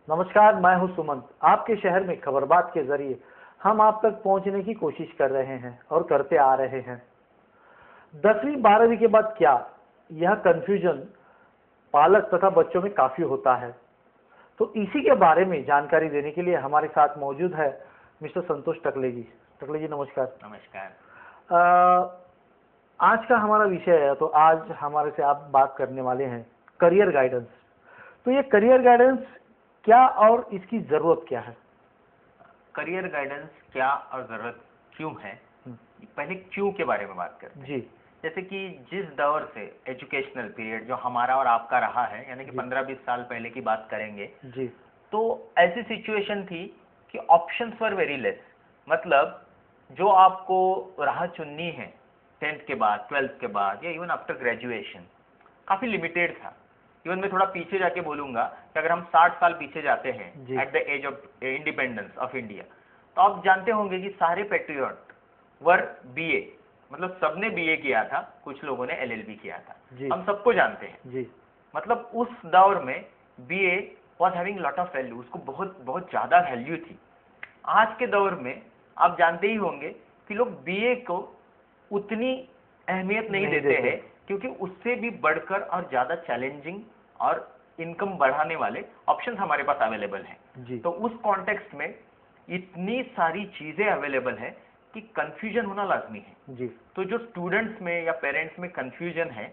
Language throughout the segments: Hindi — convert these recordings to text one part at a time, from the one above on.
नमस्कार, मैं हूं सुमंत। आपके शहर में खबरबात के जरिए हम आप तक पहुंचने की कोशिश कर रहे हैं और करते आ रहे हैं। 10वीं 12वीं के बाद क्या, यह कंफ्यूजन पालक तथा बच्चों में काफी होता है। तो इसी के बारे में जानकारी देने के लिए हमारे साथ मौजूद है मिस्टर संतोष टकले जी। टकले जी नमस्कार। नमस्कार। आज का हमारा विषय है, तो आज हमारे से आप बात करने वाले हैं करियर गाइडेंस। तो ये करियर गाइडेंस क्या और इसकी जरूरत क्या है? करियर गाइडेंस क्या और जरूरत क्यों है, पहले क्यों के बारे में बात करते हैं जी। जैसे कि जिस दौर से एजुकेशनल पीरियड जो हमारा और आपका रहा है, यानी कि 15-20 साल पहले की बात करेंगे जी। तो ऐसी सिचुएशन थी कि ऑप्शंस वर वेरी लेस। मतलब जो आपको राह चुननी है 10th के बाद, 12th के बाद या इवन आफ्टर ग्रेजुएशन, काफी लिमिटेड था। इवन मैं थोड़ा पीछे जाके बोलूंगा कि अगर हम 60 साल पीछे जाते हैं at the age of independence of India, तो आप जानते होंगे कि सारे पेट्रियट वर बीए, मतलब सबने बीए किया था, कुछ लोगों ने एलएलबी किया था, हम सबको जानते हैं जी। मतलब उस दौर में BA was having lot of value, उसको बहुत बहुत ज्यादा वैल्यू थी। आज के दौर में आप जानते ही होंगे कि लोग बीए को उतनी अहमियत नहीं देते हैं, क्योंकि उससे भी बढ़कर और ज्यादा चैलेंजिंग और इनकम बढ़ाने वाले ऑप्शंस हमारे पास अवेलेबल हैं। तो उस कॉन्टेक्स्ट में इतनी सारी चीजें अवेलेबल है कि कंफ्यूजन होना लाजमी है जी। तो जो स्टूडेंट्स में या पेरेंट्स में कंफ्यूजन है,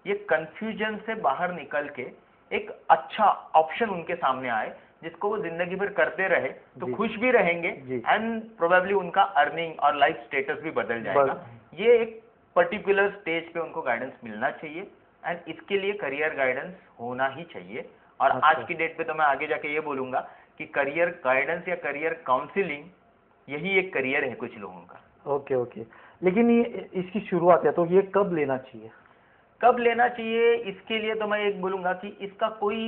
ये कंफ्यूजन से बाहर निकल के एक अच्छा ऑप्शन उनके सामने आए जिसको वो जिंदगी भर करते रहे तो खुश भी रहेंगे एंड प्रोबेबली उनका अर्निंग और लाइफ स्टेटस भी बदल जाएगा। ये एक पर्टिकुलर स्टेज पे उनको गाइडेंस मिलना चाहिए एंड इसके लिए करियर गाइडेंस होना ही चाहिए। और आज की डेट पे तो मैं आगे जाके ये बोलूंगा कि करियर गाइडेंस या करियर काउंसलिंग यही एक करियर है कुछ लोगों का। ओके। लेकिन ये इसकी शुरुआत है, तो ये कब लेना चाहिए? कब लेना चाहिए, इसके लिए तो मैं एक बोलूंगा कि इसका कोई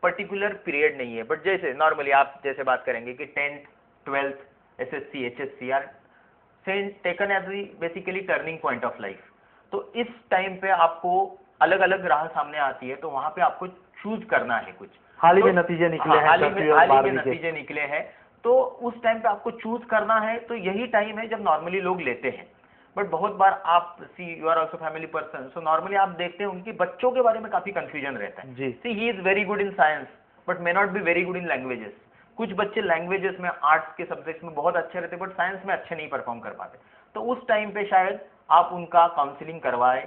पर्टिकुलर पीरियड नहीं है, बट जैसे नॉर्मली आप जैसे बात करेंगे कि 10th 12th SSC HSC are taken as basically turning point of life. तो इस टाइम पे आपको अलग अलग राह सामने आती है, तो वहां पे आपको चूज करना है कुछ। हाल ही में नतीजे निकले हैं, हाल ही में नतीजे निकले हैं, तो उस टाइम पे आपको चूज करना है। तो यही टाइम है जब नॉर्मली लोग लेते हैं, बट बहुत बार आप you are also family person, so normally आप देखते हैं उनकी बच्चों के बारे में काफी कंफ्यूजन रहता है। See he is very good in science but may not be very good in languages. कुछ बच्चे लैंग्वेजेस में, आर्ट्स के सब्जेक्ट्स में बहुत अच्छे रहते बट साइंस में अच्छे नहीं परफॉर्म कर पाते। तो उस टाइम पे शायद आप उनका काउंसलिंग करवाए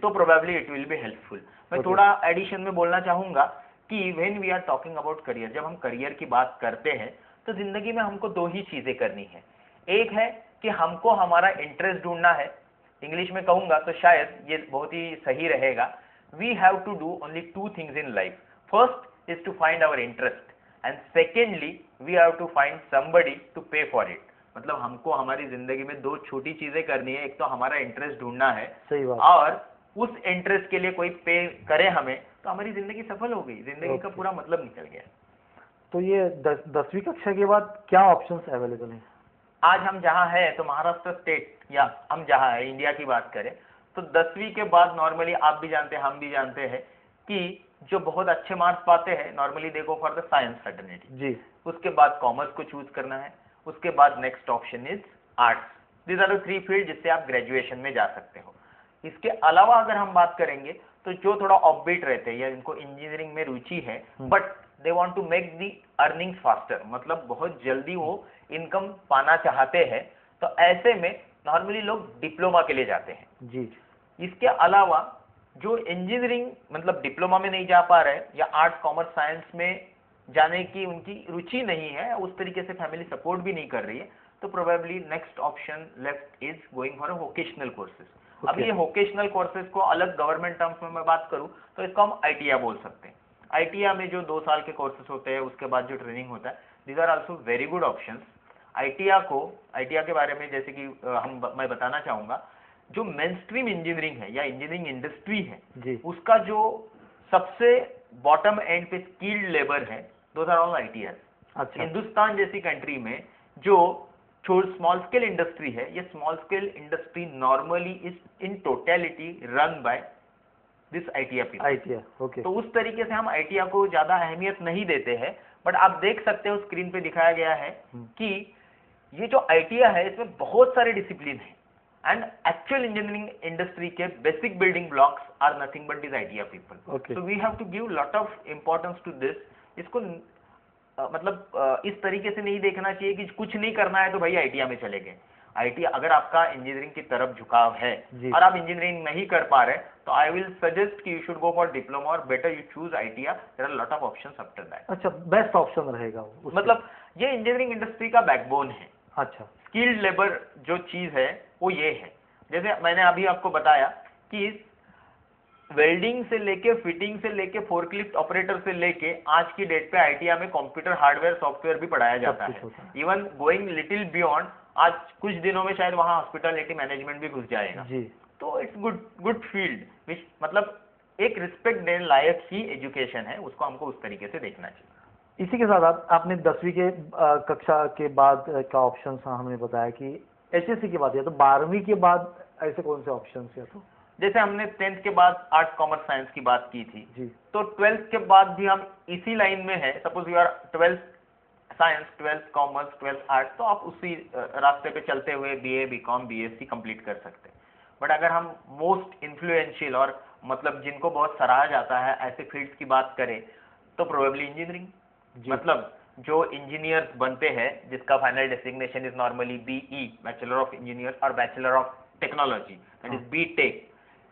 तो probably it will be helpful. मैं थोड़ा एडिशन में बोलना चाहूंगा कि when we are talking about career, जब हम करियर की बात करते हैं तो जिंदगी में हमको दो ही चीजें करनी है। एक है कि हमको हमारा इंटरेस्ट ढूंढना है, इंग्लिश में कहूंगा तो शायद ये बहुत ही सही रहेगा, we have to do only two things in life. First is to find our interest and secondly we have to find somebody to pay for it. मतलब हमको हमारी जिंदगी में दो छोटी चीजें करनी है, एक तो हमारा इंटरेस्ट ढूंढना है, सही बात, और उस इंटरेस्ट के लिए कोई पे करे हमें, तो हमारी जिंदगी सफल हो गई, जिंदगी का पूरा मतलब निकल गया। तो ये 10वीं कक्षा के बाद क्या ऑप्शंस अवेलेबल हैं? आज हम जहां हैं तो महाराष्ट्र स्टेट, या हम जहां है इंडिया की बात करें तो 10वीं के बाद नॉर्मली आप भी जानते हैं, हम भी जानते हैं कि जो बहुत अच्छे मार्क्स पाते हैं normally they go for the science fraternity जी। उसके बाद कॉमर्स को चूज करना है, उसके बाद next option is arts. These are the 3 field जिससे आप ग्रेजुएशन में जा सकते हो। इसके अलावा अगर हम बात करेंगे तो जो थोड़ा ऑफबीट रहते हैं या जिनको इंजीनियरिंग में रुचि है but they want to make the earnings faster, मतलब बहुत जल्दी वो इनकम पाना चाहते हैं, तो ऐसे में नॉर्मली लोग डिप्लोमा के लिए जाते हैं जी। इसके अलावा जो इंजीनियरिंग मतलब डिप्लोमा में नहीं जा पा रहे या आर्ट्स कॉमर्स साइंस में जाने की उनकी रुचि नहीं है, उस तरीके से फैमिली सपोर्ट भी नहीं कर रही है, तो probably next option left is going for vocational courses. अब ये वोकेशनल कोर्सेज को अलग गवर्नमेंट टर्म्स में मैं बात करूं तो इसको हम आईटीआई बोल सकते हैं। आईटीआई में जो 2 साल के कोर्सेज होते हैं उसके बाद जो ट्रेनिंग होता है, these are also very good options. ITI के बारे में जैसे कि मैं बताना चाहूंगा, जो मेन स्ट्रीम इंजीनियरिंग है या इंजीनियरिंग इंडस्ट्री है उसका जो सबसे बॉटम एंड पे स्किल्ड लेबर है, दोज आर ऑल आईटीआई। अच्छा। हिंदुस्तान जैसी कंट्री में जो स्मॉल स्केल इंडस्ट्री है, ये small scale industry normally is in totality run by this ITI people. Okay. तो उस तरीके से हम आईटीआई को ज्यादा अहमियत नहीं देते हैं, बट आप देख सकते हो स्क्रीन पे दिखाया गया है कि ये जो ITI है इसमें बहुत सारे डिसिप्लिन है एंड एक्चुअल इंजीनियरिंग इंडस्ट्री के basic building blocks are nothing but this ITI people. So we have to give lot of importance to this. इसको मतलब इस तरीके से नहीं देखना चाहिए कि कुछ नहीं करना है तो भाई ITI में चले गए। ITI अगर आपका इंजीनियरिंग की तरफ झुकाव है और आप इंजीनियरिंग नहीं कर पा रहे तो आई विल सजेस्ट कि you should go for diploma और better you choose ITI। There are lot of options after that. अच्छा, बेस्ट ऑप्शन रहेगा वो, मतलब ये इंजीनियरिंग इंडस्ट्री का बैकबोन है। अच्छा, स्किल्ड लेबर जो चीज है वो ये है। जैसे मैंने अभी आपको बताया कि वेल्डिंग से लेके फिटिंग से लेके फोर्कलिफ्ट ऑपरेटर से लेके आज की डेट पे ITI में कंप्यूटर हार्डवेयर सॉफ्टवेयर भी पढ़ाया जाता है। इवन गोइंग लिटिल बियॉन्ड, आज कुछ दिनों में शायद वहां हॉस्पिटलिटी मैनेजमेंट भी घुस जाएगा जी। तो इट्स गुड फील्ड विच मतलब एक रिस्पेक्ट देने लायक ही एजुकेशन है, उसको हमको उस तरीके से देखना चाहिए। इसी के साथ आपने 10वीं के कक्षा के बाद का ऑप्शन हमने बताया कि HSC के बाद, या तो 12वीं के बाद ऐसे कौन से ऑप्शन है? तो जैसे हमने 10th के बाद आर्ट्स कॉमर्स साइंस की बात की थी जी, तो 12th के बाद भी हम इसी लाइन में है। Suppose you are 12th science, 12th commerce, 12th arts, तो आप उसी रास्ते पे चलते हुए BA BCom BSc कंप्लीट कर सकते हैं। बट अगर हम मोस्ट इन्फ्लुएंशियल और मतलब जिनको बहुत सराहा जाता है ऐसे फील्ड्स की बात करें तो प्रोबेबली इंजीनियरिंग। मतलब जो इंजीनियर्स बनते हैं जिसका final designation is normally BE bachelor of engineer और bachelor of technology that is BTech,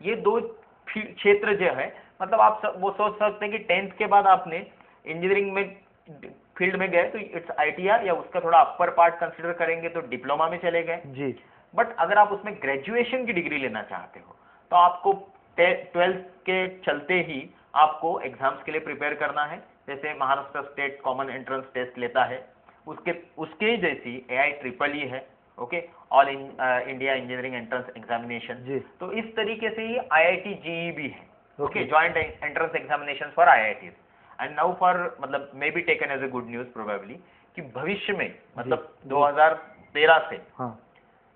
ये दो क्षेत्र जो है मतलब आप वो सोच सकते हैं कि 10th के बाद आपने इंजीनियरिंग में फील्ड में गए तो इट्स ITI या उसका थोड़ा अपर पार्ट कंसिडर करेंगे तो डिप्लोमा में चले गए जी। बट अगर आप उसमें ग्रेजुएशन की डिग्री लेना चाहते हो तो आपको 12th के चलते ही आपको एग्जाम्स के लिए प्रिपेयर करना है। जैसे Maharashtra state common entrance test लेता है, उसके जैसी AIEEE है, okay, all India engineering entrance examination. तो इस तरीके से ही IIT JEE भी है, okay, joint entrance examination for IITs and now for मतलब may be taken as a good news probably कि भविष्य में मतलब 2013 से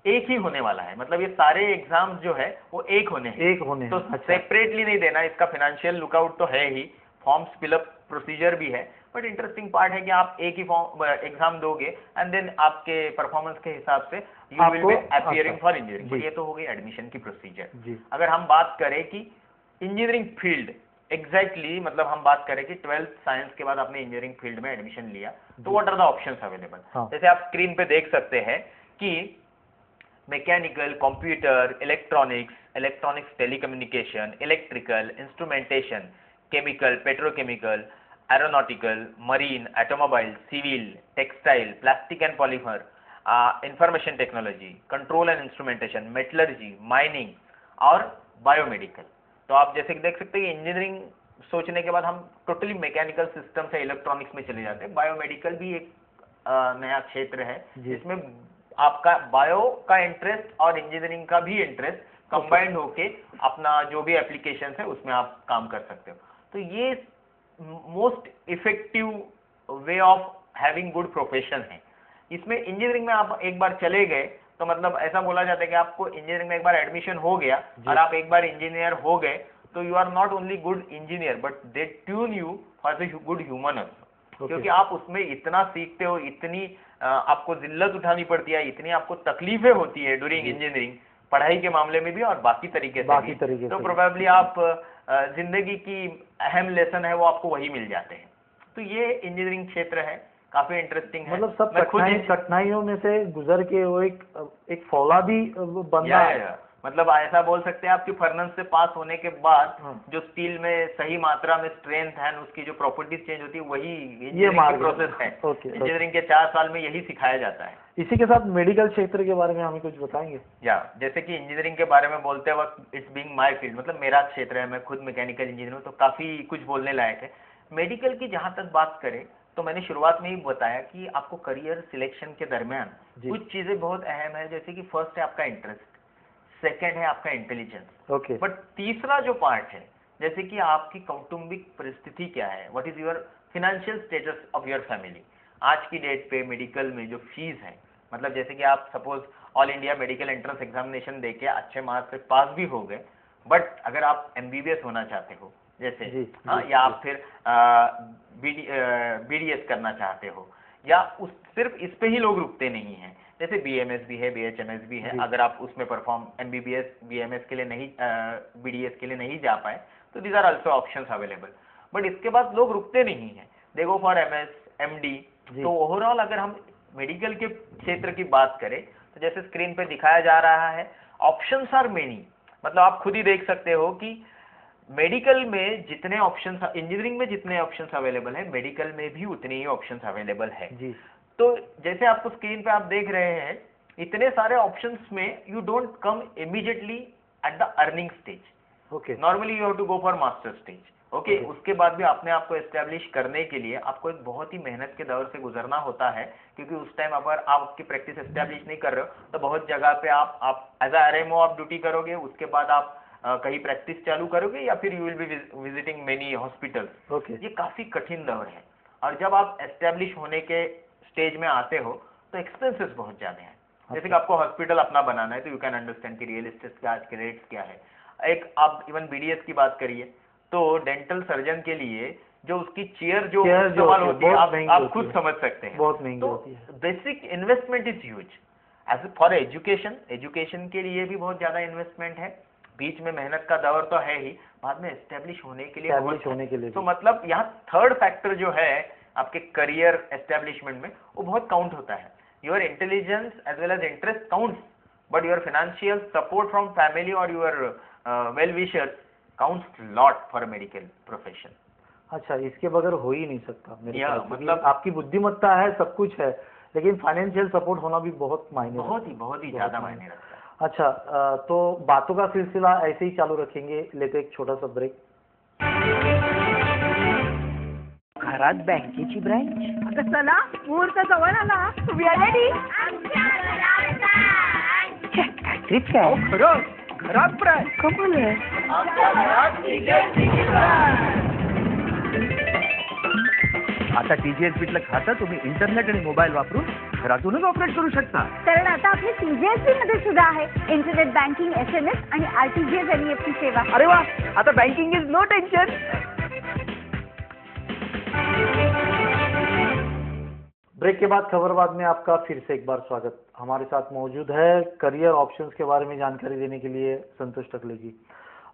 एक ही होने वाला है। मतलब ये सारे एग्जाम्स जो है वो एक होने हैं, तो सेपरेटली नहीं देना। इसका फाइनेंशियल लुकआउट तो है ही, फॉर्म्स फिलअप प्रोसीजर भी है, बट इंटरेस्टिंग पार्ट है कि आप एक ही फॉर्म एग्जाम दोगे एंड देन आपके परफॉर्मेंस के हिसाब से you will B appearing for engineering. ये तो हो गई एडमिशन की प्रोसीजर। अगर हम बात करें कि इंजीनियरिंग फील्ड एग्जैक्टली मतलब हम बात करें कि 12th साइंस के बाद आपने इंजीनियरिंग फील्ड में एडमिशन लिया तो what are the options available. जैसे आप स्क्रीन पे देख सकते हैं कि mechanical, computer, electronics telecommunication, electrical, instrumentation, chemical, petrochemical, aeronautical, marine, automobile, civil, textile, plastic and polymer, information technology, control and instrumentation, metallurgy, mining और बायोमेडिकल। तो आप जैसे देख सकते हैं इंजीनियरिंग सोचने के बाद हम टोटली मैकेनिकल सिस्टम से इलेक्ट्रॉनिक्स में चले जाते हैं। बायोमेडिकल भी एक नया क्षेत्र है जिसमें आपका बायो का इंटरेस्ट और इंजीनियरिंग का भी इंटरेस्ट कंबाइंड होके अपना जो भी एप्लीकेशन है उसमें आप काम कर सकते हो। तो ये most effective way of having good profession है। इसमें इंजीनियरिंग में आप एक बार चले गए तो मतलब ऐसा बोला जाता है कि आपको इंजीनियरिंग में एक बार एडमिशन हो गया और आप एक बार इंजीनियर हो गए तो you are not only good engineer but they tune you for the good human also. क्योंकि आप उसमें इतना सीखते हो, इतनी आपको जिल्लत उठानी पड़ती है, इतनी आपको तकलीफें होती है ड्यूरिंग इंजीनियरिंग, पढ़ाई के मामले में भी और बाकी तरीके से भी। तो प्रोबेबली आप जिंदगी की अहम लेसन है वो आपको वही मिल जाते हैं। तो ये इंजीनियरिंग क्षेत्र है, काफी इंटरेस्टिंग है। मतलब सब कठिनाइयों में से गुजर के वो एक फौलादी बंदा है। मतलब ऐसा बोल सकते हैं आपकी फर्नेस से पास होने के बाद जो स्टील में सही मात्रा में स्ट्रेंथ है उसकी जो प्रॉपर्टीज चेंज होती है वही इंजीनियरिंग की प्रोसेस है। इंजीनियरिंग के 4 साल में यही सिखाया जाता है। इसी के साथ मेडिकल क्षेत्र के बारे में हमें कुछ बताएंगे? या जैसे कि इंजीनियरिंग के बारे में बोलते वक्त इट्स बीइंग माय फील्ड, मतलब मेरा क्षेत्र है, मैं खुद मैकेनिकल इंजीनियर हूँ, तो काफी कुछ बोलने लायक है। मेडिकल की जहां तक बात करें तो मैंने शुरुआत में ही बताया कि आपको करियर सिलेक्शन के दरमियान कुछ चीजें बहुत अहम है। जैसे कि फर्स्ट है आपका इंटरेस्ट, सेकेंड है आपका इंटेलिजेंस, ओके, बट तीसरा जो पार्ट है जैसे कि आपकी कौटुंबिक परिस्थिति क्या है, what is your financial status of your family. आज की डेट पे मेडिकल में जो फीस है, मतलब जैसे कि आप suppose all India medical entrance examination देके अच्छे मार्क्स से पास भी हो गए, बट अगर आप MBBS होना चाहते हो जैसे या आप फिर बीडीएस करना चाहते हो, या उस सिर्फ इस पे ही लोग रुकते नहीं हैं, जैसे बीएमएस भी है, बीएचएमएस भी है, अगर आप उसमें परफॉर्म एमबीबीएस बीएमएस के लिए नहीं, बीडीएस के लिए नहीं जा पाए, तो these are also options available. But इसके बाद लोग रुकते नहीं हैं, they go for MS, MD. तो ओवरऑल अगर हम मेडिकल के क्षेत्र की बात करें, तो जैसे स्क्रीन पे दिखाया जा रहा है, ऑप्शंस आर मेनी। मतलब आप खुद ही देख सकते हो कि मेडिकल में जितने ऑप्शंस, इंजीनियरिंग में जितने ऑप्शंस अवेलेबल है, मेडिकल में भी उतने ही ऑप्शंस अवेलेबल है जी। तो जैसे आपको स्क्रीन पे आप देख रहे हैं, इतने सारे ऑप्शंस में you don't come immediately at the earning stage, okay, normally you have to go for master stage, okay. उसके बाद भी अपने आप को एस्टेब्लिश करने के लिए आपको एक बहुत ही मेहनत के दौर से गुजरना होता है, क्योंकि उस टाइम अगर आप आपकी प्रैक्टिस एस्टेब्लिश नहीं कर रहे हो, तो बहुत जगह पे आप एज अ आरएमओ आप ड्यूटी करोगे, उसके बाद आप कहीं प्रैक्टिस चालू करोगे, या फिर you will be visiting many hospitals. Okay, ये काफी कठिन दौर है, और जब आप एस्टेब्लिश होने के स्टेज में आते हो तो एक्सपेंसेस बहुत ज्यादा हैं। जैसे कि आपको हॉस्पिटल अपना बनाना है, तो यू कैन अंडरस्टैंड कि रियल एस्टेट का आज के रेट्स क्या है। एक आप इवन बीडीएस की बात करिए, तो डेंटल सर्जन के लिए जो उसकी चेयर जो इस्तेमाल होती है, आप खुद समझ सकते हैं, बहुत महंगी होती है। Basic investment is huge. As for education के लिए भी बहुत ज्यादा इन्वेस्टमेंट है, बीच में मेहनत का दौर तो है ही, बाद में एस्टेब्लिश होने के लिए तो मतलब यहाँ थर्ड फैक्टर जो है आपके करियर एस्टेब्लिशमेंट में, वो बहुत काउंट होता है। Your intelligence as well as interest counts, but your financial support from family और your well wishers counts lot for medical profession. अच्छा, इसके बगैर हो ही नहीं सकता मेरे ख्याल से। मतलब आपकी बुद्धिमत्ता है, सब कुछ है, लेकिन फाइनेंशियल सपोर्ट होना भी बहुत ही ज्यादा मायने रखता है। अच्छा, तो बातों का सिलसिला ऐसे ही चालू रखेंगे, लेते एक छोटा सा ब्रेक। घरात बँकेची ब्रँच, आता चला, मुहूर्त जवळ आला, वी आर रेडी। काहीतरीच काय खरं घरात ब्रँच कमाल आहे. आता टीजीएस बीटलं खातं तुम्ही इंटरनेट आणि मोबाईल वापरून घरातूनच ऑपरेट करू शकता. कारण आता आपली TJSB मध्ये सुद्धा आहे इंटरनेट बँकिंग, SMS आणि RTGS NEFT सेवा. अरे वा, आता banking is no tension. Break के बाद खबरबाद में आपका फिर से एक बार स्वागत। हमारे साथ मौजूद है करियर ऑप्शंस के बारे में जानकारी देने के लिए संतोष टकले जी।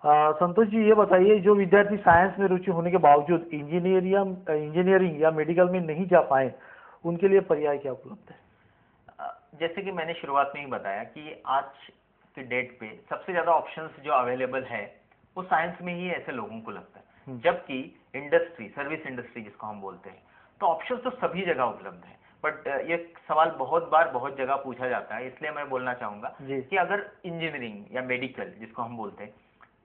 संतोष जी, ये बताइए, जो विद्यार्थी साइंस में रुचि होने के बावजूद इंजीनियरिंग या मेडिकल में नहीं जा पाए, उनके लिए पर्याय क्या उपलब्ध है? जैसे कि मैंने शुरुआत में ही बताया कि आज की डेट पे सबसे ज्यादा ऑप्शंस जो अवेलेबल है वो साइंस में ही ऐसे लोगों को लगता है, जबकि इंडस्ट्री, सर्विस इंडस्ट्री जिसको हम बोलते हैं, तो ऑप्शंस तो सभी जगह उपलब्ध है। बट ये सवाल बहुत बार बहुत जगह पूछा जाता है, इसलिए मैं बोलना चाहूंगा कि अगर इंजीनियरिंग या मेडिकल जिसको हम बोलते हैं,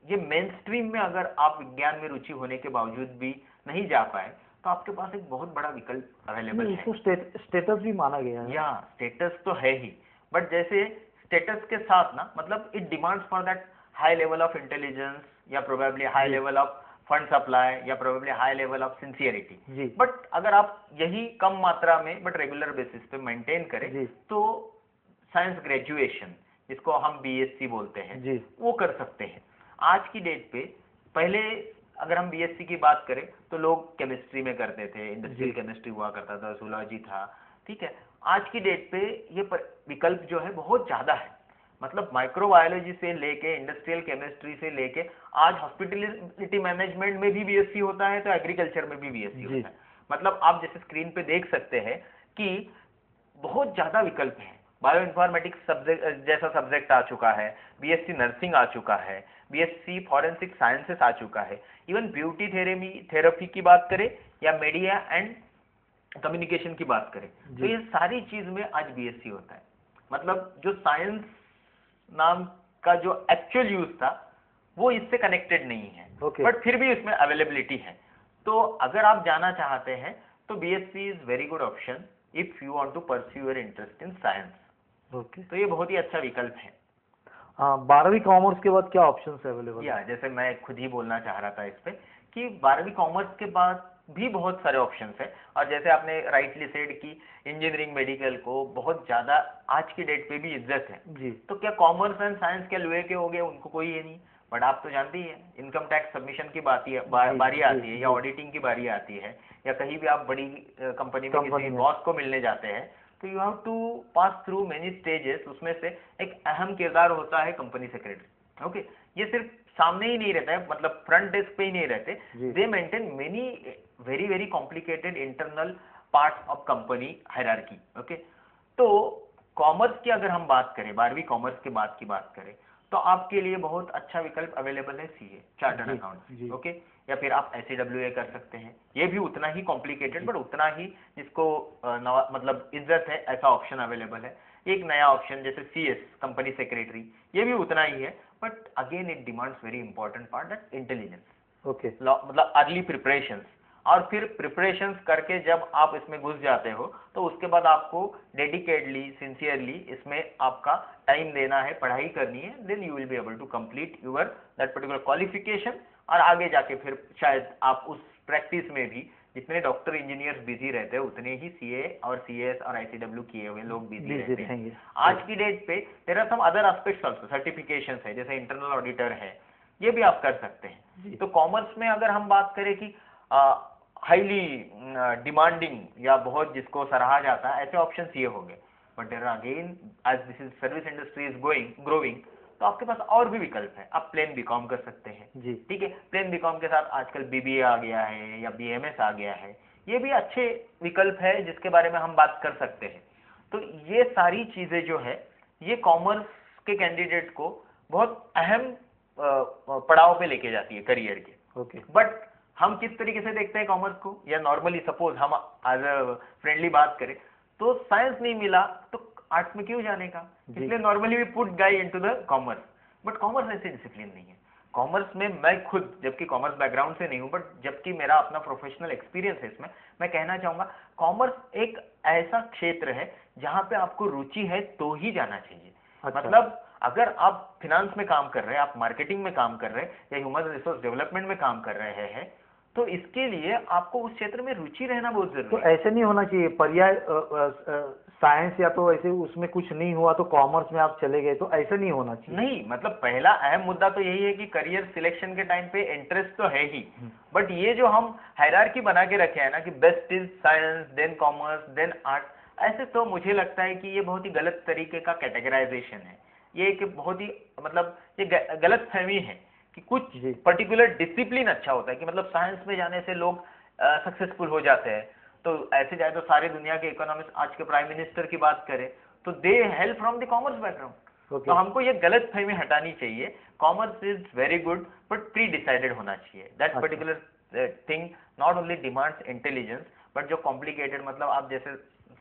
ये मेन स्ट्रीम में अगर आप विज्ञान में रुचि होने के बावजूद भी नहीं जा पाए, तो आपके पास एक बहुत बड़ा विकल्प अवेलेबल है। इसको स्टेटस भी माना गया है। या स्टेटस तो है ही, बट जैसे स्टेटस के साथ ना, मतलब it demands for that high level of intelligence, या probably high level of fund supply, या probably high level of sincerity. But अगर आप यही कम मात्रा में बट रेगुलर बेसिस पे मेंटेन करें, तो साइंस ग्रेजुएशन जिसको हम BSc बोलते हैं, वो कर सकते हैं। आज की डेट पे, पहले अगर हम BSc की बात करें तो लोग केमिस्ट्री में करते थे, इंडस्ट्रियल केमिस्ट्री हुआ करता था, जूलॉजी था, ठीक है। आज की डेट पे ये विकल्प जो है बहुत ज्यादा है, मतलब माइक्रोबायोलॉजी से लेके इंडस्ट्रियल केमिस्ट्री से लेके आज हॉस्पिटलिटी मैनेजमेंट में भी BSc होता है, तो एग्रीकल्चर में भी BSc होता है। मतलब आप जैसे स्क्रीन पे देख सकते हैं कि बहुत ज्यादा विकल्प है। बायो इन्फॉर्मेटिक्स सब्जेक्ट जैसा सब्जेक्ट आ चुका है, BSc नर्सिंग आ चुका है, BSc फॉरेंसिक साइंसेस आ चुका है, इवन ब्यूटी थेरेपी की बात करें या मीडिया एंड कम्युनिकेशन की बात करें, तो ये सारी चीज में आज BSc होता है। मतलब जो साइंस नाम का जो एक्चुअल यूज था वो इससे कनेक्टेड नहीं है, बट फिर भी इसमें अवेलेबिलिटी है। तो अगर आप जाना चाहते हैं तो BSc is very good option if you want to pursue your interest in science. तो ये बहुत ही अच्छा विकल्प है। 12वीं कॉमर्स के बाद क्या ऑप्शंस अवेलेबल है? जैसे मैं खुद ही बोलना चाह रहा था इस पे कि 12वीं कॉमर्स के बाद भी बहुत सारे ऑप्शंस है, और जैसे आपने राइटली सेड कि इंजीनियरिंग मेडिकल को बहुत ज्यादा आज की डेट पे भी इज्जत है, तो क्या कॉमर्स एंड साइंस क्या लुए के हो गए, उनको कोई ये नहीं। बट आप तो जानती है इनकम टैक्स सबमिशन की बारी आती है, या ऑडिटिंग की बारी आती है, या कहीं भी आप बड़ी कंपनी में किसी बॉस को मिलने जाते हैं, तो you have to pass through many stages. उसमें से एक अहम किरदार होता है कंपनी सेक्रेटरी। ओके, ये सिर्फ सामने ही नहीं रहता है, मतलब फ्रंट डेस्क पे ही नहीं रहते, दे maintain many very very complicated internal parts of company hierarchy. Okay, तो कॉमर्स की अगर हम बात करें, 12वीं कॉमर्स के बाद की बात करें, तो आपके लिए बहुत अच्छा विकल्प अवेलेबल है सीए, चार्टर्ड अकाउंट। ओके, या फिर आप SCWA कर सकते हैं, ये भी उतना ही कॉम्प्लिकेटेड बट उतना ही जिसको मतलब इज्जत है ऐसा ऑप्शन अवेलेबल है। एक नया ऑप्शन जैसे CS कंपनी सेक्रेटरी, ये भी उतना ही है, but again it demands very important part that intelligence. Okay, मतलब अर्ली प्रिपरेशंस, और फिर प्रिपरेशंस करके जब आप इसमें घुस जाते हो तो उसके बाद आपको डेडिकेटली सिंसियरली इसमें आपका टाइम देना है, पढ़ाई करनी है, then you will be able to complete your that particular qualification. और आगे जाके फिर शायद आप उस प्रैक्टिस में भी, जितने डॉक्टर इंजीनियर्स बिजी रहते हैं उतने ही CA और CS और ICW किए हुए लोग बिजी रहते हैं। आज की डेट पे there are some other aspects also, certifications है जैसे इंटरनल ऑडिटर है, ये भी आप कर सकते हैं। तो कॉमर्स में अगर हम बात करें कि हाईली डिमांडिंग या बहुत जिसको सराहा जाता है, ऐसे ऑप्शन ये हो गए। But there are again as this is service industry is growing, तो आपके पास और भी विकल्प है। आप प्लेन बीकॉम कर सकते हैं, ठीक है। प्लेन बीकॉम के साथ आजकल BBA आ गया है या BMS आ गया है, ये भी अच्छे विकल्प है जिसके बारे में हम बात कर सकते हैं। तो ये सारी चीजें जो है ये कॉमर्स के कैंडिडेट को बहुत अहम पड़ाव पे लेके जाती है करियर के। ओके, बट हम किस तरीके से देखते हैं कॉमर्स को, या नॉर्मली सपोज हम एज अ फ्रेंडली बात करें तो साइंस नहीं मिला तो आर्ट्स में क्यों जाने का, इसलिए normally we put guy into the commerce. But commerce ऐसे डिसिप्लिन नहीं है। कॉमर्स में मैं खुद, जबकि कॉमर्स बैकग्राउंड से नहीं हूं, बट जबकि मेरा अपना प्रोफेशनल एक्सपीरियंस है इसमें, मैं कहना चाहूंगा कॉमर्स एक ऐसा क्षेत्र है जहां पे आपको रुचि है तो ही जाना चाहिए। मतलब अगर आप फिनांस में काम कर रहे हैं, आप मार्केटिंग में काम कर रहे हैं, या ह्यूमन रिसोर्स डेवलपमेंट में काम कर रहे हैं, तो इसके लिए आपको उस क्षेत्र में रुचि रहना बहुत जरूरी है। तो ऐसे नहीं होना चाहिए पर्याय साइंस या तो ऐसे उसमें कुछ नहीं हुआ तो कॉमर्स में आप चले गए, तो ऐसे नहीं होना चाहिए। नहीं, मतलब पहला अहम मुद्दा तो यही है कि करियर सिलेक्शन के टाइम पे इंटरेस्ट तो है ही, बट ये जो हम हायरार्की बना के रखे हैं ना कि best is science then commerce then art, ऐसे तो मुझे लगता है कि ये बहुत ही गलत तरीके का कैटेगराइजेशन है। ये एक बहुत ही मतलब ये गलत फहमी है कि कुछ पर्टिकुलर डिसिप्लिन अच्छा होता है, कि मतलब साइंस में जाने से लोग सक्सेसफुल हो जाते हैं। तो ऐसे जाए तो सारी दुनिया के इकोनॉमिस्ट, आज के प्राइम मिनिस्टर की बात करें तो they hail from the commerce background. तो हमको ये गलत फहमी हटानी चाहिए। Commerce is very good but pre decided होना चाहिए। That particular thing not only demands intelligence, but जो कॉम्प्लिकेटेड, मतलब आप जैसे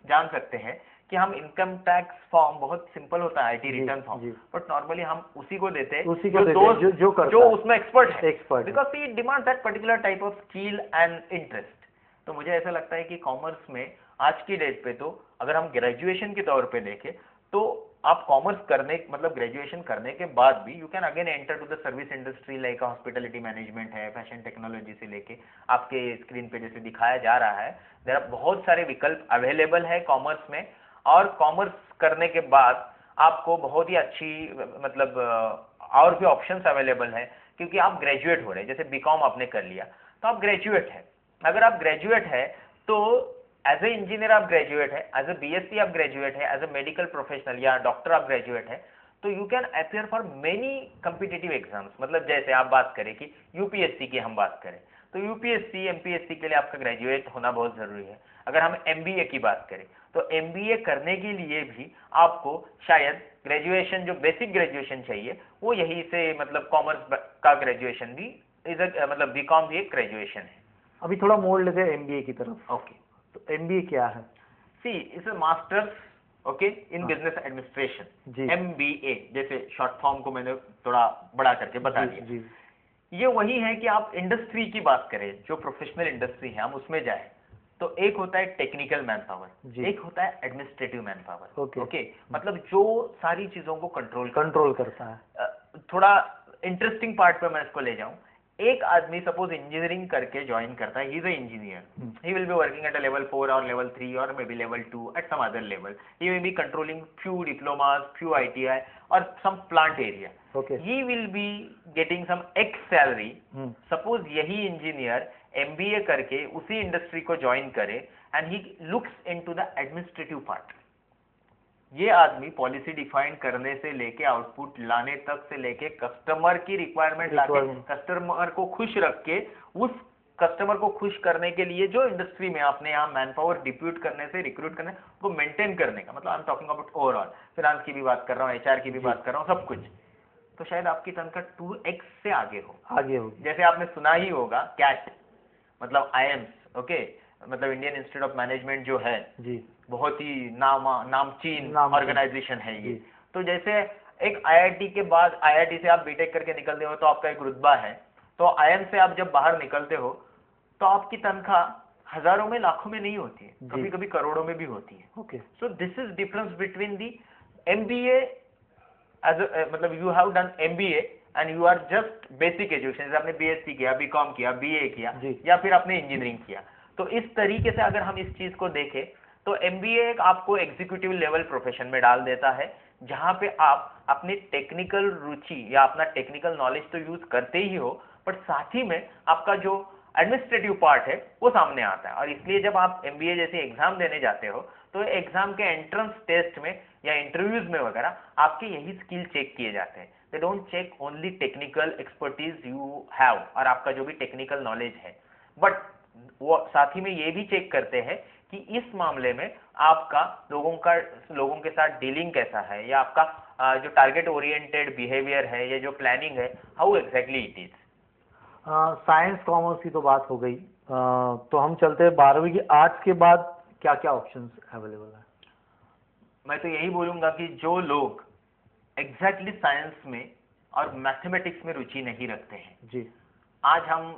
जान सकते हैं कि हम इनकम टैक्स फॉर्म बहुत सिंपल होता है, IT return form, but normally हम उसी को देते हैं जो उसमें एक्सपर्ट है, because it demands that particular type of skill and interest. तो मुझे ऐसा लगता है कि कॉमर्स में आज की डेट पे, तो अगर हम ग्रेजुएशन के तौर पे देखें तो आप कॉमर्स करने, मतलब ग्रेजुएशन करने के बाद भी you can again enter to the service industry, like hospitality management है, फैशन टेक्नोलॉजी से लेके आपके स्क्रीन पे जैसे दिखाया जा रहा है, देयर आर बहुत सारे विकल्प अवेलेबल है कॉमर्स में। और कॉमर्स करने के बाद आपको बहुत ही अच्छी, मतलब और भी ऑप्शंस अवेलेबल है, क्योंकि आप ग्रेजुएट हो रहे हैं। जैसे बीकॉम आपने कर लिया तो आप ग्रेजुएट है। अगर आप ग्रेजुएट है तो एज ए इंजीनियर आप ग्रेजुएट है, एज ए BSc आप ग्रेजुएट है, एज ए मेडिकल प्रोफेशनल या डॉक्टर आप ग्रेजुएट है, तो you can appear for many competitive exams. मतलब जैसे आप बात करें कि UPSC की हम बात करें तो UPSC MPSC के लिए आपका ग्रेजुएट होना बहुत जरूरी है। अगर हम MBA की बात करें तो MBA करने के लिए भी आपको शायद ग्रेजुएशन, जो बेसिक ग्रेजुएशन चाहिए वो यही से, मतलब कॉमर्स का ग्रेजुएशन भी मतलब बीकॉम भी एक ग्रेजुएशन है। अभी थोड़ा मोड़ लेते हैं MBA की तरफ। ओके, तो MBA क्या है? See it's a masters okay in business administration, MBA जैसे शॉर्ट फॉर्म को मैंने थोड़ा बड़ा करके बता दिया। ये वही है कि आप इंडस्ट्री की बात करें, जो प्रोफेशनल इंडस्ट्री है हम उसमें जाए तो एक होता है टेक्निकल मैन पावर, एक होता है एडमिनिस्ट्रेटिव मैन पावर। ओके, मतलब जो सारी चीजों को कंट्रोल करता है। थोड़ा इंटरेस्टिंग पार्ट पे मैं इसको ले जाऊं। एक आदमी सपोज इंजीनियरिंग करके ज्वाइन करता है, he is a engineer, he will be working at a level 4 or level 3 or maybe level 2 at some other level. He may be controlling few diplomas, few ITI or some plant area. Okay. he will be getting some X salary. Suppose यही इंजीनियर MBA करके उसी इंडस्ट्री को ज्वाइन करे and he looks into the administrative part. ये आदमी पॉलिसी डिफाइन करने से लेके आउटपुट लाने तक से लेके कस्टमर की रिक्वायरमेंट लाके कस्टमर को खुश रख के उस कस्टमर को खुश करने के लिए जो इंडस्ट्री में आपने यहाँ मैन पावर डिप्यूट करने से रिक्रूट करने को मेंटेन करने का, मतलब I am talking about overall, finance की भी बात कर रहा हूँ, HR की भी बात कर रहा हूँ, सब कुछ, तो शायद आपकी तनख्वाह 2x से आगे हो। जैसे आपने सुना ही होगा कैट, मतलब IIMS, ओके, मतलब इंडियन इंस्टीट्यूट ऑफ मैनेजमेंट जो है जी, बहुत ही नामचीन ऑर्गेनाइजेशन है ये। तो जैसे एक IIT के बाद, IIT से आप बीटेक करके निकलते हो तो आपका एक रुतबा है, तो IIM से आप जब बाहर निकलते हो तो आपकी तनख्वाह हजारों में लाखों में नहीं होती है, कभी कभी करोड़ों में भी होती है। Okay, so this is difference between the MBA as मतलब you have done MBA and you are just basic education, जैसे आपने BSc किया, BCom किया, BA किया या फिर आपने इंजीनियरिंग किया। तो इस तरीके से अगर हम इस चीज को देखें तो MBA एक आपको एग्जीक्यूटिव लेवल प्रोफेशन में डाल देता है, जहां पे आप अपनी टेक्निकल रुचि या अपना टेक्निकल नॉलेज तो यूज करते ही हो, बट साथ ही में आपका जो एडमिनिस्ट्रेटिव पार्ट है वो सामने आता है। और इसलिए जब आप MBA जैसे एग्जाम देने जाते हो तो एग्जाम के एंट्रेंस टेस्ट में या इंटरव्यूज में वगैरह आपके यही स्किल चेक किए जाते हैं। They don't check only technical expertise you have और आपका जो भी टेक्निकल नॉलेज है, बट वो साथ ही में ये भी चेक करते हैं कि इस मामले में आपका लोगों के साथ डीलिंग कैसा है, या आपका जो टारगेट ओरिएंटेड बिहेवियर है या जो प्लानिंग है, how exactly it is. Science commerce की तो बात हो गई, तो हम चलते हैं 12वीं की आर्ट्स के बाद क्या क्या ऑप्शंस अवेलेबल है। मैं तो यही बोलूंगा कि जो लोग एग्जैक्टली साइंस में और मैथमेटिक्स में रुचि नहीं रखते हैं जी, आज हम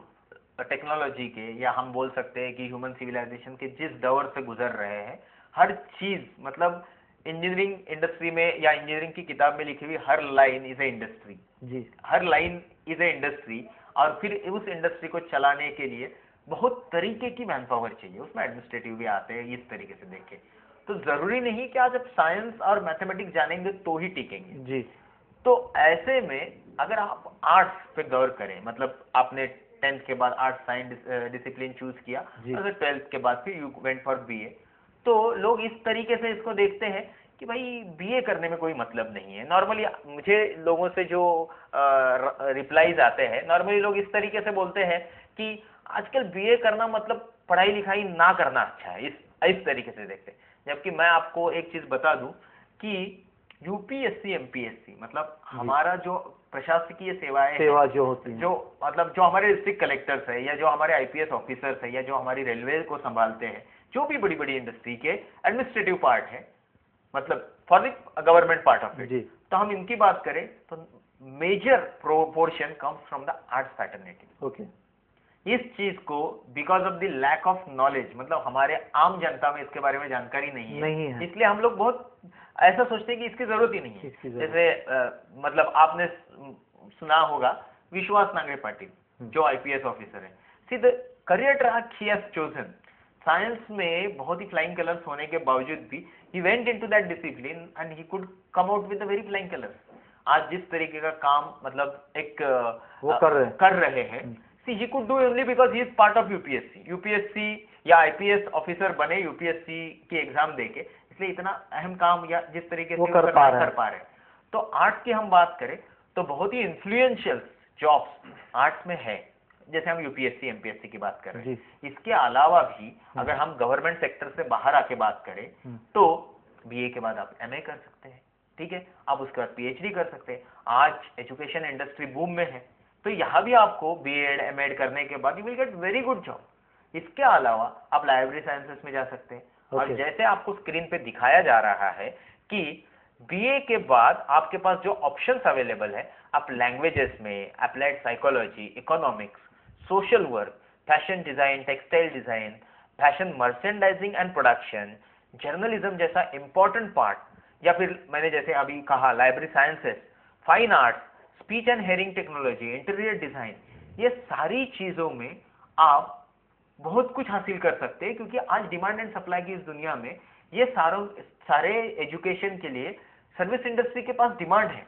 टेक्नोलॉजी के या हम बोल सकते हैं कि ह्यूमन सिविलाइजेशन के जिस दौर से गुजर रहे हैं, हर चीज मतलब इंजीनियरिंग इंडस्ट्री में या इंजीनियरिंग की किताब में लिखी हुई हर लाइन इज ए इंडस्ट्री जी, हर लाइन इज ए इंडस्ट्री। और फिर उस इंडस्ट्री को चलाने के लिए बहुत तरीके की मैन पावर चाहिए, उसमें एडमिनिस्ट्रेटिव भी आते हैं। इस तरीके से देखें तो जरूरी नहीं कि आज आप साइंस और मैथमेटिक्स जानेंगे तो ही टिकेंगे जी। तो ऐसे में अगर आप आर्ट्स पे गौर करें, मतलब आपने 10th के बाद आर्ट्स साइंस डिसिप्लिन चूज किया, अगर 12th के बाद फिर यू वेंट फॉर BA, तो लोग इस तरीके से इसको देखते हैं कि भाई BA करने में कोई मतलब नहीं है। नॉर्मली मुझे लोगों से जो रिप्लाईज आते हैं, नॉर्मली लोग इस तरीके से बोलते हैं कि आजकल BA करना मतलब पढ़ाई लिखाई ना करना अच्छा है, इस तरीके से देखते हैं। जबकि मैं आपको एक चीज बता दूं कि UPSC MPSC मतलब हमारा जो प्रशासकीय सेवा जो होती है, जो मतलब जो हमारे डिस्ट्रिक्ट कलेक्टर्स है या जो हमारे IPS ऑफिसर्स है या जो हमारी रेलवे को संभालते हैं, जो भी बड़ी बड़ी इंडस्ट्री के एडमिनिस्ट्रेटिव पार्ट है, मतलब for the government part of it, तो हम इनकी बात करें तो major proportion comes from the arts fraternity. Okay, इस चीज को because of the lack of knowledge, मतलब हमारे आम जनता में इसके बारे में जानकारी नहीं है, इसलिए हम लोग बहुत ऐसा सोचते हैं कि इसकी जरूरत ही नहीं है। जैसे मतलब आपने सुना होगा विश्वास नांगरे पाटिल जो IPS ऑफिसर है, see the career track he has chosen, science में बहुत ही फ्लाइंग कलर्स होने के बावजूद भी he went into that discipline and he could come out with the very flying colours. आज जिस तरीके का काम मतलब एक वो कर रहे हैं, see he could do only because he is part of UPSC या IPS ऑफिसर बने UPSC की एग्जाम देके, इसलिए इतना अहम काम या जिस तरीके से वो कर पा रहे हैं। तो आर्ट्स की हम बात करें तो बहुत ही इन्फ्लुएंशियल जॉब्स आर्ट्स में है, जैसे हम UPSC MPSC की बात कर रहे हैं। इसके अलावा भी अगर हम गवर्नमेंट सेक्टर से बाहर आके बात करें तो BA के बाद आप MA कर सकते हैं, ठीक है, आप उसके बाद PhD कर सकते हैं। आज एजुकेशन इंडस्ट्री बूम में है, तो यहाँ भी आपको B.Ed M.Ed करने के बाद you will get very good job. इसके अलावा आप लाइब्रेरी साइंसेस में जा सकते हैं। और जैसे आपको स्क्रीन पे दिखाया जा रहा है कि BA के बाद आपके पास जो ऑप्शंस अवेलेबल है, आप लैंग्वेजेस में applied psychology, economics, social work, fashion design, textile design, fashion merchandising and production, journalism जैसा इंपॉर्टेंट पार्ट, या फिर मैंने जैसे अभी कहा library sciences, fine arts, speech and hearing technology, interior design, ये सारी चीजों में आप बहुत कुछ हासिल कर सकते हैं, क्योंकि आज डिमांड एंड सप्लाई की इस दुनिया में ये सारे एजुकेशन के लिए सर्विस इंडस्ट्री के पास डिमांड है।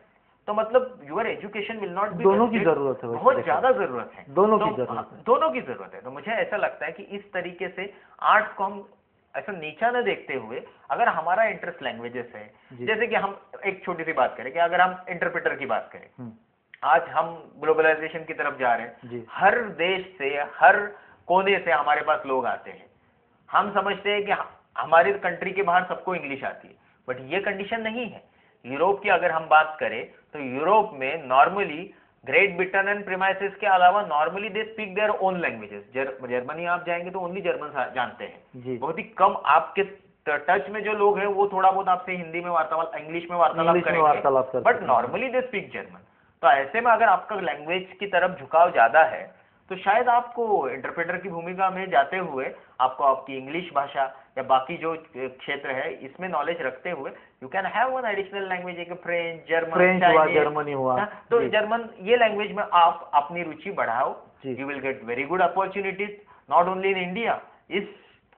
तो मतलब your education will not be दोनों की जरूरत है, बहुत ज्यादा जरूरत है, दोनों की जरूरत है, दोनों की जरूरत है। तो मुझे ऐसा लगता है कि इस तरीके से आर्ट्स को हम ऐसा नीचा न देखते हुए, अगर हमारा इंटरेस्ट लैंग्वेजेस है, जैसे कि हम एक छोटी सी बात करें कि अगर हम इंटरप्रेटर की बात करें, आज हम ग्लोबलाइजेशन की तरफ जा रहे हैं, हर देश से हर कोने से हमारे पास लोग आते हैं। हम समझते हैं कि हमारी कंट्री के बाहर सबको इंग्लिश आती है, बट ये कंडीशन नहीं है। यूरोप की अगर हम बात करें तो यूरोप में normally great Britain and premises के अलावा normally they speak their own languages. Germany आप जाएंगे तो ओनली जर्मन जानते हैं, बहुत ही कम आपके टच में जो लोग हैं वो थोड़ा बहुत आपसे हिंदी में वार्तालाप, इंग्लिश में वार्तालाप करेंगे, but normally they speak German. तो ऐसे में अगर आपका लैंग्वेज की तरफ झुकाव ज्यादा है तो शायद आपको इंटरप्रेटर की भूमिका में जाते हुए आपको आपकी इंग्लिश भाषा या बाकी जो क्षेत्र है इसमें नॉलेज रखते हुए you can have one additional language, एक फ्रेंच, जर्मन, जर्मनी हुआ, तो जर्मन, ये लैंग्वेज में आप अपनी रुचि बढ़ाओ, you will get very good opportunities not only in India. इस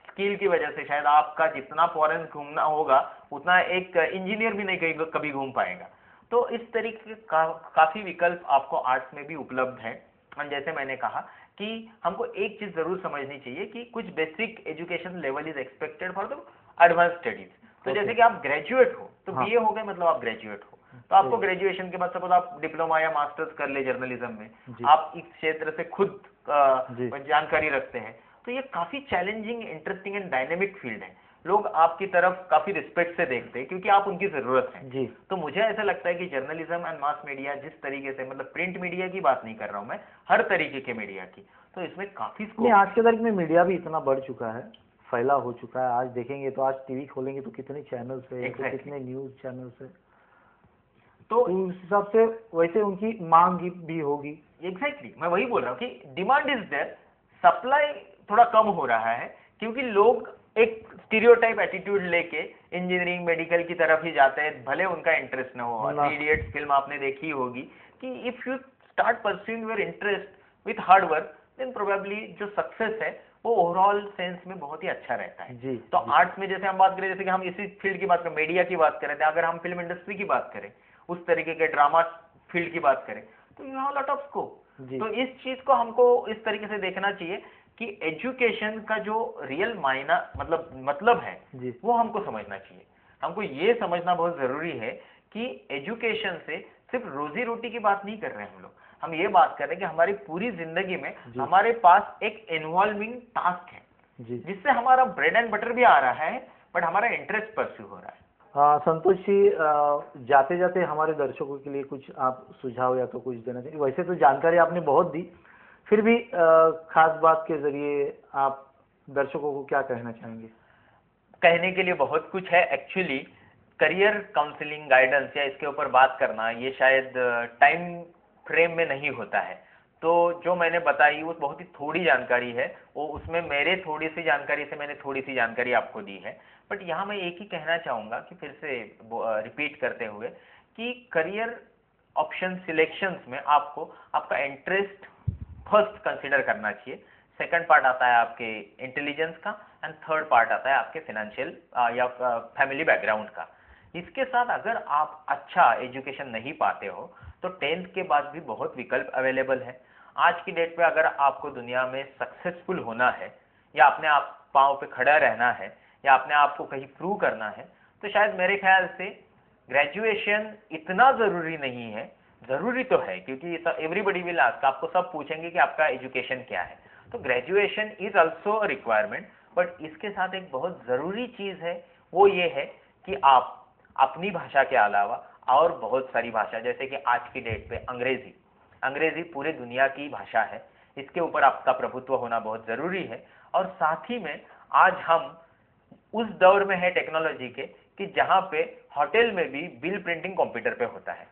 स्किल की वजह से शायद आपका जितना फॉरेन घूमना होगा उतना एक इंजीनियर भी नहीं कभी घूम पाएगा। तो इस तरीके का काफी विकल्प आपको आर्ट्स में भी उपलब्ध है। और जैसे मैंने कहा कि हमको एक चीज जरूर समझनी चाहिए कि कुछ basic education level is expected for the advance studies. तो जैसे कि आप ग्रेजुएट हो तो बीए हो गए, मतलब आप ग्रेजुएट हो, तो आपको ग्रेजुएशन के बाद सपोज आप डिप्लोमा या मास्टर्स कर ले जर्नलिज्म में, आप इस क्षेत्र से खुद जानकारी रखते हैं, तो ये काफी challenging, interesting and dynamic field है। लोग आपकी तरफ काफी रिस्पेक्ट से देखते हैं क्योंकि आप उनकी जरूरत है। तो मुझे ऐसा लगता है कि जर्नलिज्म एंड मास मीडिया जिस तरीके से, मतलब प्रिंट मीडिया की बात नहीं कर रहा हूं मैं, हर तरीके के मीडिया की, तो इसमें काफी स्कोप। आज के दौर में मीडिया भी इतना बढ़ चुका है, फैला हो चुका है। आज देखेंगे तो आज टीवी खोलेंगे तो कितने चैनल्स है, तो कितने न्यूज चैनल्स है, तो उस हिसाब से वैसे उनकी मांग भी होगी। एग्जैक्टली, मैं वही बोल रहा हूँ कि डिमांड इज देयर, सप्लाई थोड़ा कम हो रहा है क्योंकि लोग एक स्टीरियोटाइप एटीट्यूड लेके इंजीनियरिंग, मेडिकल की तरफ ही जाते हैं, भले उनका इंटरेस्ट न हो। थ्री इडियट्स फिल्म आपने देखी होगी कि if you start pursuing your interest with hard work then probably जो सक्सेस है वो ओवरऑल सेंस में बहुत ही अच्छा रहता है। तो आर्ट्स में जैसे हम बात करें, जैसे कि हम इसी फील्ड की बात करें, मीडिया की बात करें, अगर हम फिल्म इंडस्ट्री की बात करें, उस तरीके के ड्रामा फील्ड की बात करें, तो you have lot of scope. तो इस चीज को हमको इस तरीके से देखना चाहिए कि एजुकेशन का जो रियल मायना मतलब है वो हमको समझना चाहिए। हमको ये समझना बहुत जरूरी है कि एजुकेशन से सिर्फ रोजी रोटी की बात नहीं कर रहे हैं हम ये बात कर रहे हैं कि हमारी पूरी जिंदगी में हमारे पास एक इन्वॉल्विंग टास्क है जिससे हमारा ब्रेड एंड बटर भी आ रहा है, बट हमारा इंटरेस्ट परस्यू हो रहा है। संतोष जी, जाते जाते हमारे दर्शकों के लिए कुछ आप सुझाव या तो कुछ देना चाहिए। वैसे तो जानकारी आपने बहुत दी, फिर भी खास बात के जरिए आप दर्शकों को क्या कहना चाहेंगे? कहने के लिए बहुत कुछ है एक्चुअली। करियर काउंसलिंग, गाइडेंस या इसके ऊपर बात करना ये शायद टाइम फ्रेम में नहीं होता है। तो जो मैंने बताई वो बहुत ही थोड़ी जानकारी है, वो उसमें मेरे थोड़ी सी जानकारी से मैंने थोड़ी सी जानकारी आपको दी है। बट यहाँ मैं एक ही कहना चाहूँगा कि फिर से रिपीट करते हुए कि करियर ऑप्शन सिलेक्शंस में आपको आपका इंटरेस्ट फर्स्ट कंसीडर करना चाहिए। सेकंड पार्ट आता है आपके इंटेलिजेंस का एंड थर्ड पार्ट आता है आपके फाइनेंशियल या फैमिली बैकग्राउंड का। इसके साथ अगर आप अच्छा एजुकेशन नहीं पाते हो तो 10th के बाद भी बहुत विकल्प अवेलेबल है। आज की डेट पे अगर आपको दुनिया में सक्सेसफुल होना है या अपने आप पाँव पे खड़ा रहना है या अपने आप को कहीं प्रूव करना है तो शायद मेरे ख्याल से ग्रेजुएशन इतना जरूरी नहीं है। जरूरी तो है क्योंकि एवरीबडी विल आस्क, आपको सब पूछेंगे कि आपका एजुकेशन क्या है। तो graduation is also a requirement, but इसके साथ एक बहुत जरूरी चीज है, वो ये है कि आप अपनी भाषा के अलावा और बहुत सारी भाषा, जैसे कि आज की डेट पे अंग्रेजी पूरे दुनिया की भाषा है, इसके ऊपर आपका प्रभुत्व होना बहुत जरूरी है। और साथ ही में आज हम उस दौर में है टेक्नोलॉजी के कि जहां पे होटल में भी बिल प्रिंटिंग कंप्यूटर पे होता है।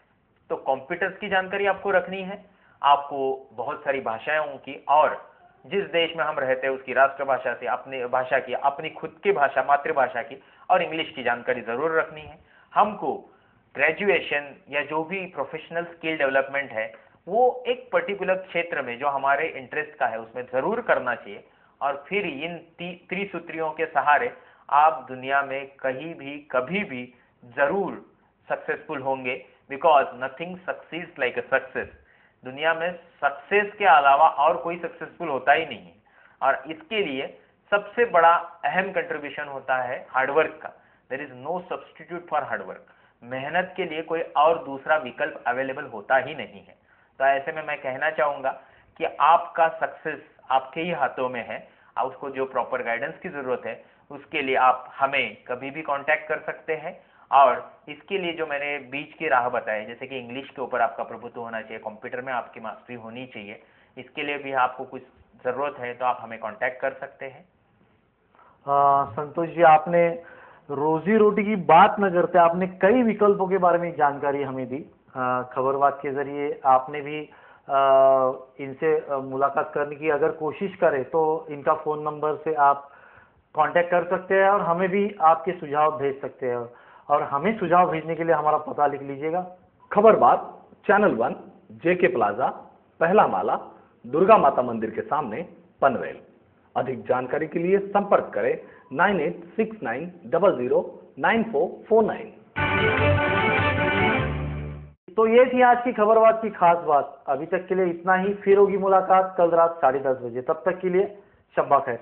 तो कंप्यूटर्स की जानकारी आपको रखनी है, आपको बहुत सारी भाषाओं की, और जिस देश में हम रहते हैं उसकी राष्ट्रभाषा से अपनी भाषा की, अपनी खुद की भाषा मातृभाषा की और इंग्लिश की जानकारी जरूर रखनी है। हमको ग्रेजुएशन या जो भी प्रोफेशनल स्किल डेवलपमेंट है वो एक पर्टिकुलर क्षेत्र में जो हमारे इंटरेस्ट का है उसमें जरूर करना चाहिए। और फिर इन त्रिसूत्रियों के सहारे आप दुनिया में कहीं भी कभी भी जरूर सक्सेसफुल होंगे, because nothing succeeds like a success. दुनिया में सक्सेस के अलावा और कोई सक्सेसफुल होता ही नहीं है, और इसके लिए सबसे बड़ा अहम कंट्रीब्यूशन होता है हार्डवर्क का। There is no substitute for hard work. मेहनत के लिए कोई और दूसरा विकल्प अवेलेबल होता ही नहीं है। तो ऐसे में मैं कहना चाहूंगा कि आपका सक्सेस आपके ही हाथों में है। उसको जो प्रॉपर गाइडेंस की जरूरत है उसके लिए आप हमें कभी भी कांटेक्ट कर सकते हैं। और इसके लिए जो मैंने बीच की राह बताई, जैसे कि इंग्लिश के ऊपर आपका प्रभुत्व होना चाहिए, कंप्यूटर में आपकी मास्टरी होनी चाहिए, इसके लिए भी आपको कुछ जरूरत है तो आप हमें कांटेक्ट कर सकते हैं। संतोष जी, आपने रोजी रोटी की बात न करते आपने कई विकल्पों के बारे में जानकारी हमें दी। खबरबात के जरिए आपने भी इनसे मुलाकात करने की अगर कोशिश करें तो इनका फ़ोन नंबर से आप कांटेक्ट कर सकते हैं और हमें भी आपके सुझाव भेज सकते हैं। और हमें सुझाव भेजने के लिए हमारा पता लिख लीजिएगा। खबरबात चैनल 1, JK प्लाजा, पहला माला, दुर्गा माता मंदिर के सामने, पनवेल। अधिक जानकारी के लिए संपर्क करें 9869009449। तो ये थी आज की खबरबात की खास बात। अभी तक के लिए इतना ही, फिर होगी मुलाकात कल रात 10:30 बजे। तब तक के लिए शब्बा खैर।